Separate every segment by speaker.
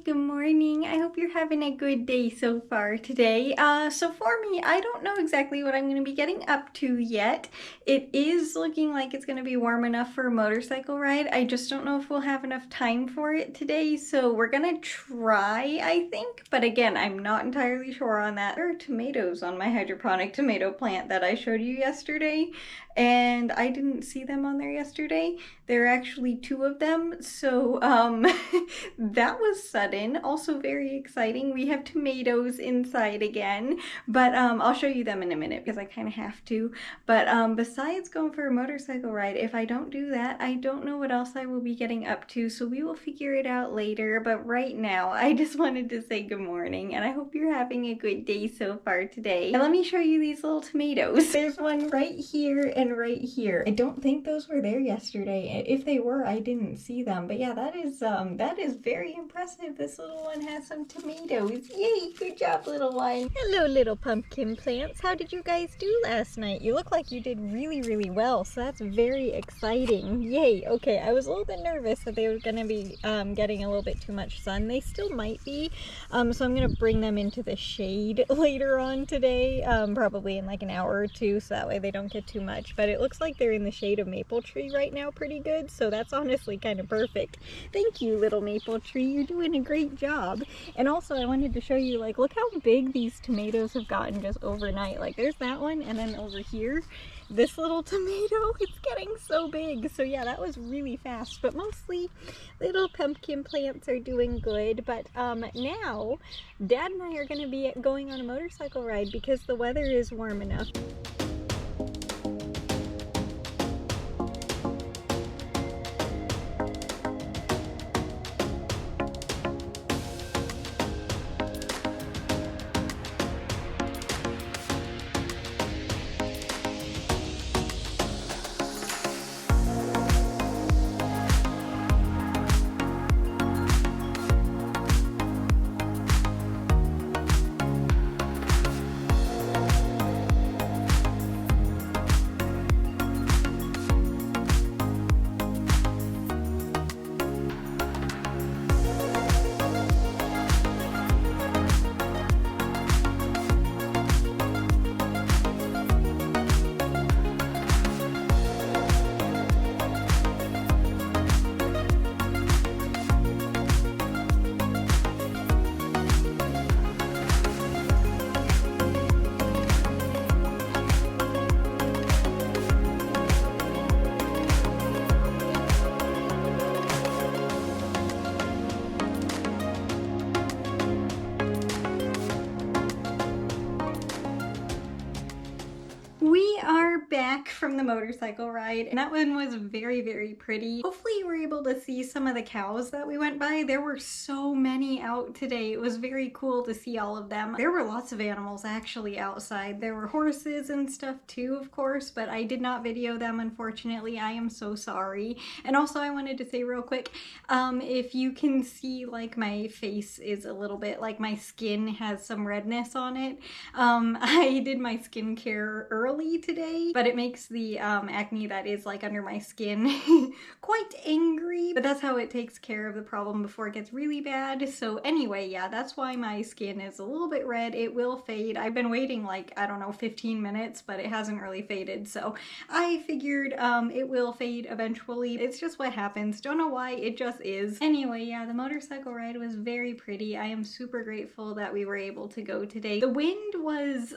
Speaker 1: good morning. I hope you're having a good day so far today. So for me, I don't know exactly what I'm going to be getting up to yet. It is looking like it's going to be warm enough for a motorcycle ride. I just don't know if we'll have enough time for it today, so we're going to try, I think. But again, I'm not entirely sure on that. There are tomatoes on my hydroponic tomato plant that I showed you yesterday, and I didn't see them on there yesterday. There are actually two of them, so that was sudden. Also very exciting. We have tomatoes inside again, but I'll show you them in a minute because I kind of have to. But besides going for a motorcycle ride, if I don't do that, I don't know what else I will be getting up to, so we will figure it out later. But right now, I just wanted to say good morning, and I hope you're having a good day so far today. And let me show you these little tomatoes. There's one right here and right here. I don't think those were there yesterday. If they were, I didn't see them. But yeah, that is very impressive. This little one has some tomatoes. Yay, good job, little one. Hello, little pumpkin plants. How did you guys do last night? You look like you did really, really well, so that's very exciting. Yay. Okay, I was a little bit nervous that they were going to be getting a little bit too much sun. They still might be, so I'm going to bring them into the shade later on today, probably in like an hour or two, so that way they don't get too much. But it looks like they're in the shade of maple tree right now pretty good, so that's honestly kind of perfect. Thank you, little maple tree. You're doing a great job. And also I wanted to show you, like, look how big these tomatoes have gotten just overnight. Like, there's that one, and then over here, this little tomato, it's getting so big. So yeah, that was really fast, but mostly little pumpkin plants are doing good. But now Dad and I are going to be going on a motorcycle ride because the weather is warm enough. We are back from the motorcycle ride, and that one was very, very pretty. Hopefully you were able to see some of the cows that we went by. There were so many out today. It was very cool to see all of them. There were lots of animals actually outside. There were horses and stuff too, of course, but I did not video them, unfortunately. I am so sorry. And also I wanted to say real quick, if you can see, like, my face is a little bit, like, my skin has some redness on it. I did my skincare early today, but it makes the acne that is, like, under my skin quite angry, but that's how it takes care of the problem before it gets really bad. So anyway, yeah, that's why my skin is a little bit red. It will fade. I've been waiting, like, I don't know, 15 minutes, but it hasn't really faded, so I figured it will fade eventually. It's just what happens. Don't know why, it just is. Anyway, yeah, the motorcycle ride was very pretty. I am super grateful that we were able to go today. The wind was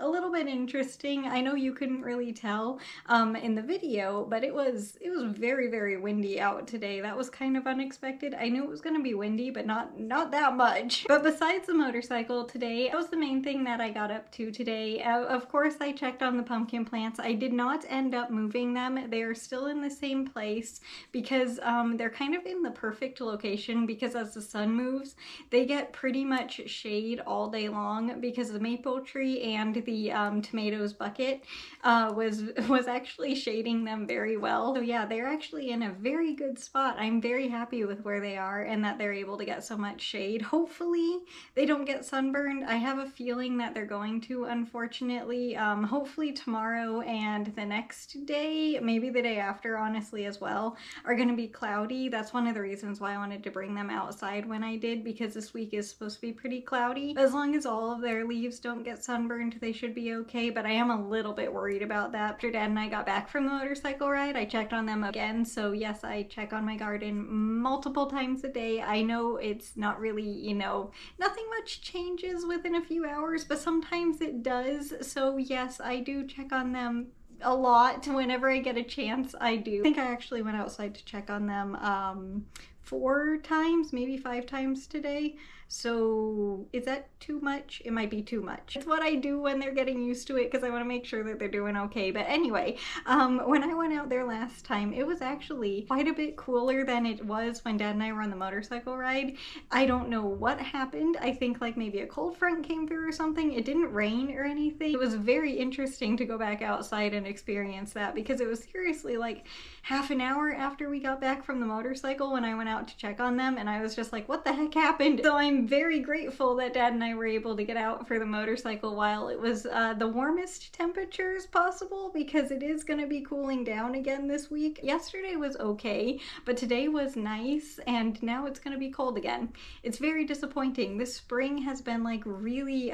Speaker 1: a little bit interesting. I know you couldn't really tell in the video, but it was very, very windy out today. That was kind of unexpected. I knew it was going to be windy, but not that much. But besides the motorcycle today, that was the main thing that I got up to today. Of course, I checked on the pumpkin plants. I did not end up moving them. They are still in the same place because they're kind of in the perfect location, because as the sun moves, they get pretty much shade all day long, because the maple tree and the tomatoes bucket was was actually shading them very well. So yeah, they're actually in a very good spot. I'm very happy with where they are and that they're able to get so much shade. Hopefully they don't get sunburned. I have a feeling that they're going to, unfortunately. Hopefully tomorrow and the next day, maybe the day after, honestly, as well, are going to be cloudy. That's one of the reasons why I wanted to bring them outside when I did, because this week is supposed to be pretty cloudy. As long as all of their leaves don't get sunburned, they should be okay, but I am a little bit worried about that. After Dad and I got back from the motorcycle ride, I checked on them again. So yes, I check on my garden multiple times a day. I know it's not really, you know, nothing much changes within a few hours, but sometimes it does. So yes, I do check on them a lot. Whenever I get a chance, I do. I think I actually went outside to check on them 4 times, maybe 5 times today. So is that too much? It might be too much. It's what I do when they're getting used to it, because I want to make sure that they're doing okay. But anyway, when I went out there last time, it was actually quite a bit cooler than it was when Dad and I were on the motorcycle ride. I don't know what happened. I think like maybe a cold front came through or something. It didn't rain or anything. It was very interesting to go back outside and experience that, because it was seriously like half an hour after we got back from the motorcycle when I went out to check on them, and I was just like, what the heck happened? So I'm very grateful that Dad and I were able to get out for the motorcycle while it was the warmest temperatures possible, because it is going to be cooling down again this week. Yesterday was okay, but today was nice, and now it's going to be cold again. It's very disappointing. This spring has been like really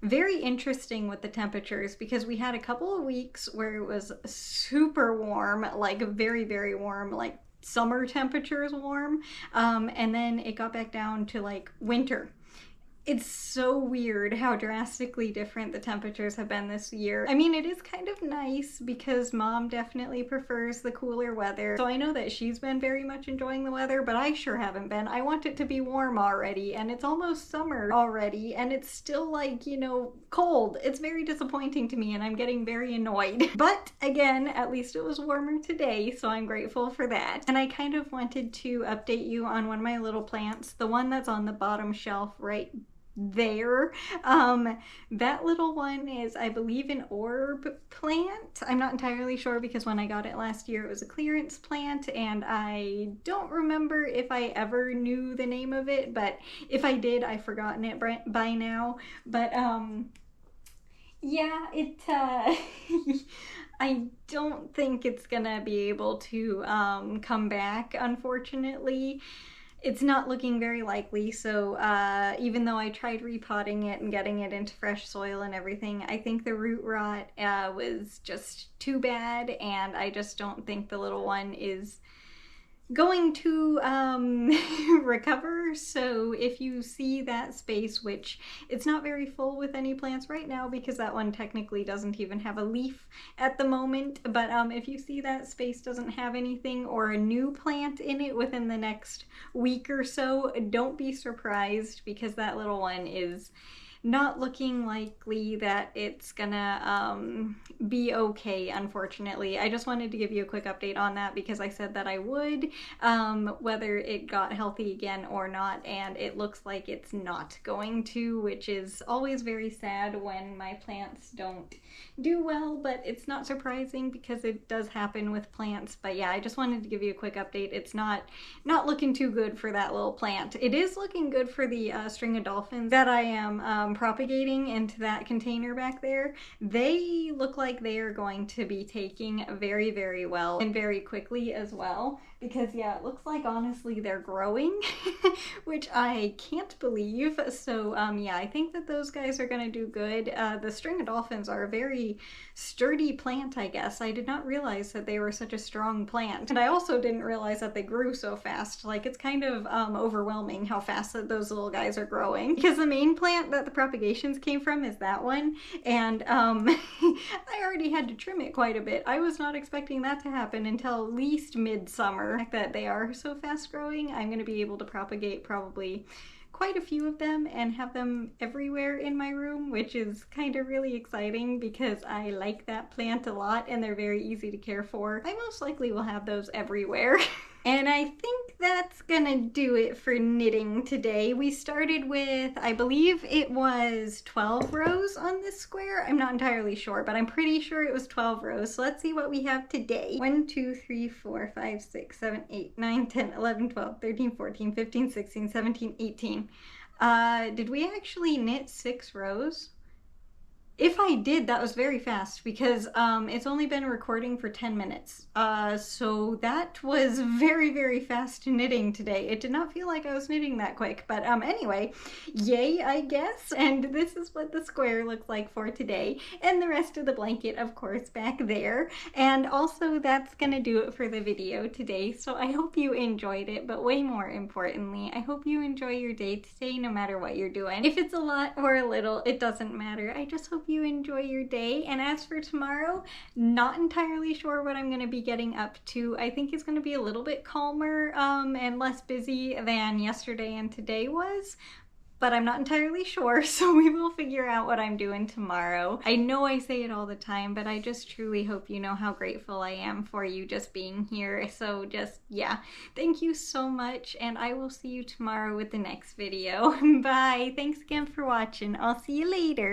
Speaker 1: very interesting with the temperatures, because we had a couple of weeks where it was super warm, like very, very warm, like summer temperatures warm, and then it got back down to like winter. It's so weird how drastically different the temperatures have been this year. I mean, it is kind of nice because Mom definitely prefers the cooler weather. So I know that she's been very much enjoying the weather, but I sure haven't been. I want it to be warm already, and it's almost summer already, and it's still like, you know, cold. It's very disappointing to me, and I'm getting very annoyed. But again, at least it was warmer today, so I'm grateful for that. And I kind of wanted to update you on one of my little plants, the one that's on the bottom shelf right there. That little one is, I believe, an orb plant. I'm not entirely sure, because when I got it last year it was a clearance plant, and I don't remember if I ever knew the name of it, but if I did, I've forgotten it by now. But yeah, it I don't think it's gonna be able to come back, unfortunately. It's not looking very likely, so even though I tried repotting it and getting it into fresh soil and everything, I think the root rot was just too bad, and I just don't think the little one is going to recover. So if you see that space, which it's not very full with any plants right now, because that one technically doesn't even have a leaf at the moment, but if you see that space doesn't have anything or a new plant in it within the next week or so, don't be surprised, because that little one is not looking likely that it's gonna be okay, unfortunately. I just wanted to give you a quick update on that, because I said that I would, whether it got healthy again or not, and it looks like it's not going to, which is always very sad when my plants don't do well, but it's not surprising because it does happen with plants. But yeah, I just wanted to give you a quick update. It's not looking too good for that little plant. It is looking good for the string of dolphins that I am propagating into that container back there. They look like they are going to be taking very, very well, and very quickly as well, because yeah, it looks like honestly they're growing, which I can't believe. So yeah, I think that those guys are gonna do good. The string of dolphins are a very sturdy plant, I guess. I did not realize that they were such a strong plant, and I also didn't realize that they grew so fast. Like, it's kind of overwhelming how fast that those little guys are growing, because the main plant that the propagations came from is that one, and I already had to trim it quite a bit. I was not expecting that to happen until at least midsummer. The fact that they are so fast growing, I'm going to be able to propagate probably quite a few of them and have them everywhere in my room, which is kind of really exciting because I like that plant a lot and they're very easy to care for. I most likely will have those everywhere. And I think that's gonna do it for knitting today. We started with, I believe it was 12 rows on this square. I'm not entirely sure, but I'm pretty sure it was 12 rows. So let's see what we have today. 1, 2, 3, 4, 5, 6, 7, 8, 9, 10, 11, 12, 13, 14, 15, 16, 17, 18. Did we actually knit 6 rows? If I did, that was very fast because it's only been recording for 10 minutes. So that was very, very fast knitting today. It did not feel like I was knitting that quick, but anyway, yay, I guess. And this is what the square looks like for today. And the rest of the blanket, of course, back there. And also that's gonna do it for the video today. So I hope you enjoyed it, but way more importantly, I hope you enjoy your day today no matter what you're doing. If it's a lot or a little, it doesn't matter. I just hope you enjoy your day. And as for tomorrow, not entirely sure what I'm going to be getting up to. I think it's going to be a little bit calmer and less busy than yesterday and today was, but I'm not entirely sure, so we will figure out what I'm doing tomorrow. I know I say it all the time, but I just truly hope you know how grateful I am for you just being here. So just, yeah, thank you so much, and I will see you tomorrow with the next video. Bye! Thanks again for watching. I'll see you later.